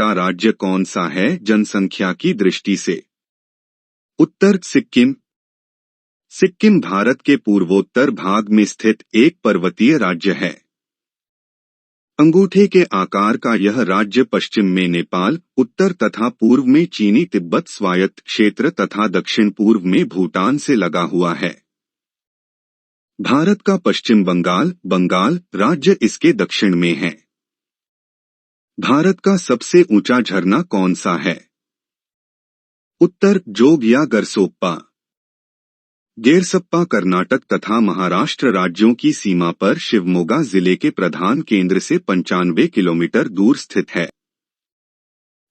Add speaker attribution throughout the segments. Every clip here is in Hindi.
Speaker 1: छोटा राज्य कौन सा है जनसंख्या की दृष्टि से? उत्तर सिक्किम। सिक्किम भारत के पूर्वोत्तर भाग में स्थित एक पर्वतीय राज्य है। अंगूठे के आकार का यह राज्य पश्चिम में नेपाल, उत्तर तथा पूर्व में चीनी तिब्बत स्वायत्त क्षेत्र तथा दक्षिण पूर्व में भूटान से लगा हुआ है। भारत का पश्चिम बंगाल राज्य इसके दक्षिण में है। भारत का सबसे ऊंचा झरना कौन सा है? उत्तर जोग या गरसोप्पा। गेरसप्पा कर्नाटक तथा महाराष्ट्र राज्यों की सीमा पर शिवमोगा जिले के प्रधान केंद्र से 95 किलोमीटर दूर स्थित है।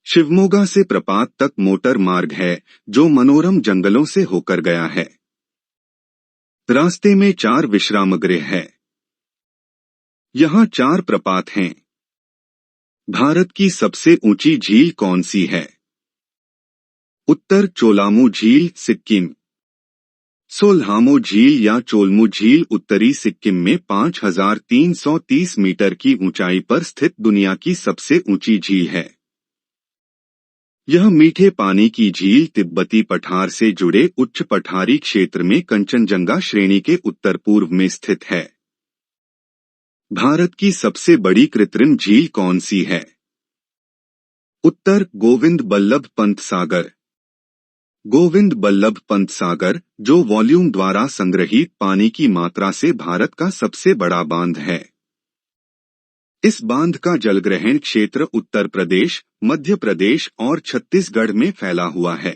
Speaker 1: शिवमोगा से प्रपात तक मोटर मार्ग है जो मनोरम जंगलों से होकर गया है। रास्ते में 4 विश्रामगृह है। यहाँ 4 प्रपात हैं। भारत की सबसे ऊंची झील कौन सी है? उत्तर चोलामू झील सिक्किम। सोल्हामो झील या चोलमू झील उत्तरी सिक्किम में 5330 मीटर की ऊंचाई पर स्थित दुनिया की सबसे ऊंची झील है। यह मीठे पानी की झील तिब्बती पठार से जुड़े उच्च पठारी क्षेत्र में कंचनजंगा श्रेणी के उत्तर पूर्व में स्थित है। भारत की सबसे बड़ी कृत्रिम झील कौन सी है? उत्तर गोविंद बल्लभ पंत सागर। गोविंद बल्लभ पंत सागर, जो वॉल्यूम द्वारा संग्रहित पानी की मात्रा से भारत का सबसे बड़ा बांध है। इस बांध का जलग्रहण क्षेत्र उत्तर प्रदेश, मध्य प्रदेश और छत्तीसगढ़ में फैला हुआ है।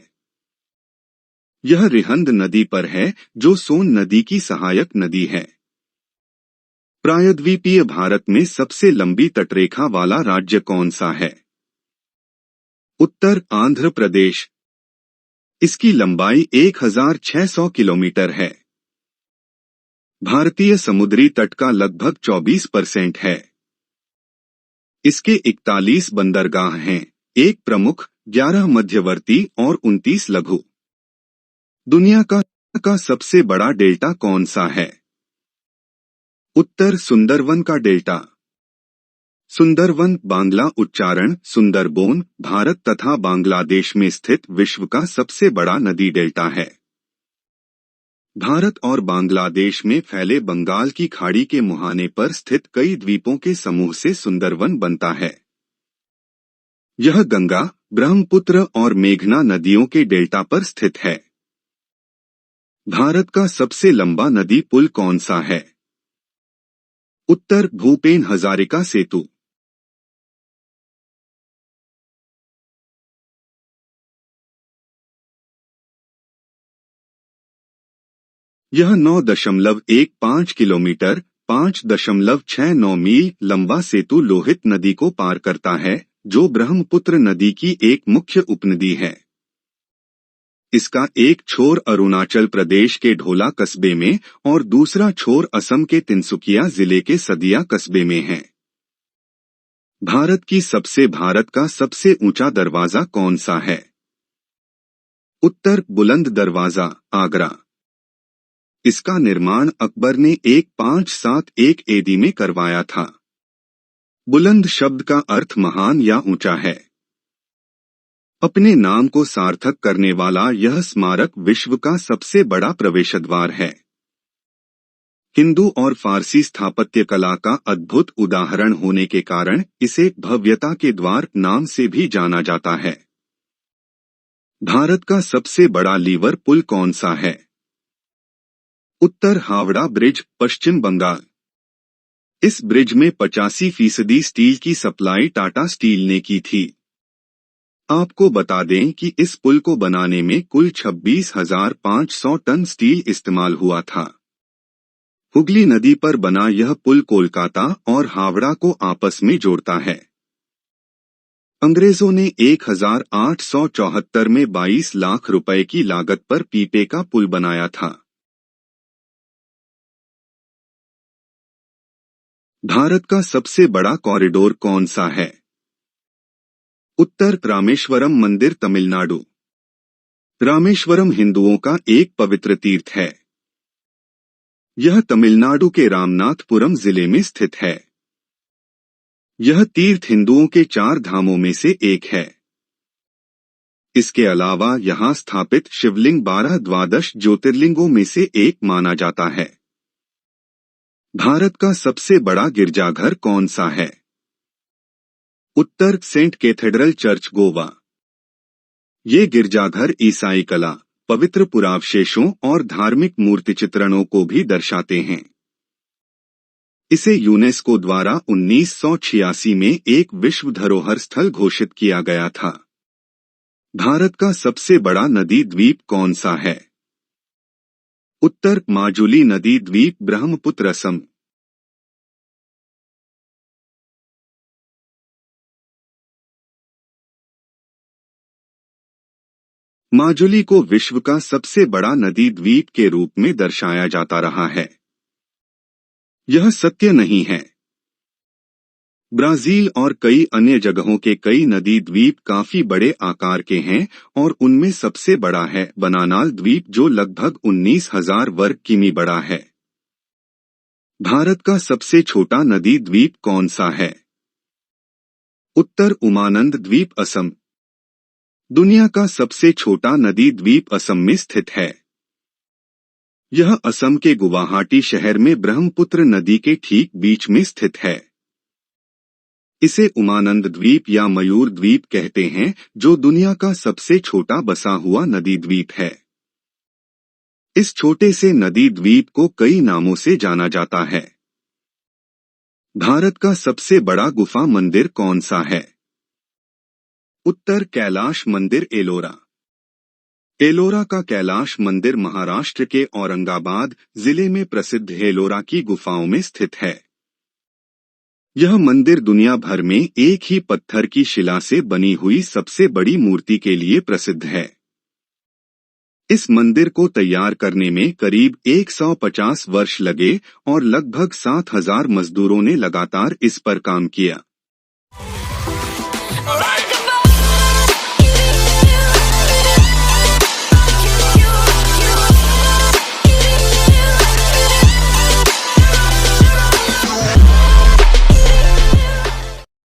Speaker 1: यह रिहंद नदी पर है जो सोन नदी की सहायक नदी है। प्रायद्वीपीय भारत में सबसे लंबी तटरेखा वाला राज्य कौन सा है? उत्तर आंध्र प्रदेश। इसकी लंबाई 1600 किलोमीटर है। भारतीय समुद्री तट का लगभग 24% है। इसके 41 बंदरगाह हैं, 1 प्रमुख, 11 मध्यवर्ती और 29 लघु। दुनिया का सबसे बड़ा डेल्टा कौन सा है? उत्तर सुंदरवन का डेल्टा। सुंदरवन बांग्ला उच्चारण सुंदरबोन भारत तथा बांग्लादेश में स्थित विश्व का सबसे बड़ा नदी डेल्टा है। भारत और बांग्लादेश में फैले बंगाल की खाड़ी के मुहाने पर स्थित कई द्वीपों के समूह से सुंदरवन बनता है। यह गंगा, ब्रह्मपुत्र और मेघना नदियों के डेल्टा पर स्थित है। भारत का सबसे लंबा नदी पुल कौन सा है? उत्तर भूपेन हजारिका सेतु। यह 9.15 किलोमीटर 5.69 मील लंबा सेतु लोहित नदी को पार करता है, जो ब्रह्मपुत्र नदी की एक मुख्य उपनदी है। इसका एक छोर अरुणाचल प्रदेश के ढोला कस्बे में और दूसरा छोर असम के तिनसुकिया जिले के सदिया कस्बे में है। भारत का सबसे ऊंचा दरवाजा कौन सा है? उत्तर बुलंद दरवाजा आगरा। इसका निर्माण अकबर ने 1571 एडी में करवाया था। बुलंद शब्द का अर्थ महान या ऊंचा है। अपने नाम को सार्थक करने वाला यह स्मारक विश्व का सबसे बड़ा प्रवेशद्वार है। हिंदू और फारसी स्थापत्य कला का अद्भुत उदाहरण होने के कारण इसे भव्यता के द्वार नाम से भी जाना जाता है। भारत का सबसे बड़ा लीवर पुल कौन सा है? उत्तर हावड़ा ब्रिज पश्चिम बंगाल। इस ब्रिज में 85% स्टील की सप्लाई टाटा स्टील ने की थी। आपको बता दें कि इस पुल को बनाने में कुल 26,500 टन स्टील इस्तेमाल हुआ था। हुगली नदी पर बना यह पुल कोलकाता और हावड़ा को आपस में जोड़ता है। अंग्रेजों ने 1874 में 22 लाख रुपए की लागत पर पीपे का पुल बनाया था। भारत का सबसे बड़ा कॉरिडोर कौन सा है? उत्तर रामेश्वरम मंदिर तमिलनाडु। रामेश्वरम हिंदुओं का एक पवित्र तीर्थ है। यह तमिलनाडु के रामनाथपुरम जिले में स्थित है। यह तीर्थ हिंदुओं के 4 धामों में से एक है। इसके अलावा यहाँ स्थापित शिवलिंग 12 द्वादश ज्योतिर्लिंगों में से एक माना जाता है। भारत का सबसे बड़ा गिरजाघर कौन सा है? उत्तर सेंट कैथेड्रल चर्च, गोवा। ये गिरजाघर ईसाई कला, पवित्र पुरावशेषों और धार्मिक मूर्ति चित्रणों को भी दर्शाते हैं। इसे यूनेस्को द्वारा 1986 में एक विश्व धरोहर स्थल घोषित किया गया था। भारत का सबसे बड़ा नदी द्वीप कौन सा है? उत्तर माजुली नदी द्वीप, ब्रह्मपुत्र, असम। माजुली को विश्व का सबसे बड़ा नदी द्वीप के रूप में दर्शाया जाता रहा है। यह सत्य नहीं है। ब्राजील और कई अन्य जगहों के कई नदी द्वीप काफी बड़े आकार के हैं और उनमें सबसे बड़ा है बनानाल द्वीप, जो लगभग 19,000 वर्ग किमी बड़ा है। भारत का सबसे छोटा नदी द्वीप कौन सा है? उत्तर उमानंद द्वीप, असम। दुनिया का सबसे छोटा नदी द्वीप असम में स्थित है। यह असम के गुवाहाटी शहर में ब्रह्मपुत्र नदी के ठीक बीच में स्थित है। इसे उमानंद द्वीप या मयूर द्वीप कहते हैं, जो दुनिया का सबसे छोटा बसा हुआ नदी द्वीप है। इस छोटे से नदी द्वीप को कई नामों से जाना जाता है। भारत का सबसे बड़ा गुफा मंदिर कौन सा है? उत्तर कैलाश मंदिर, एलोरा। एलोरा का कैलाश मंदिर महाराष्ट्र के औरंगाबाद जिले में प्रसिद्ध एलोरा की गुफाओं में स्थित है। यह मंदिर दुनिया भर में एक ही पत्थर की शिला से बनी हुई सबसे बड़ी मूर्ति के लिए प्रसिद्ध है। इस मंदिर को तैयार करने में करीब 150 वर्ष लगे और लगभग 7,000 मजदूरों ने लगातार इस पर काम किया।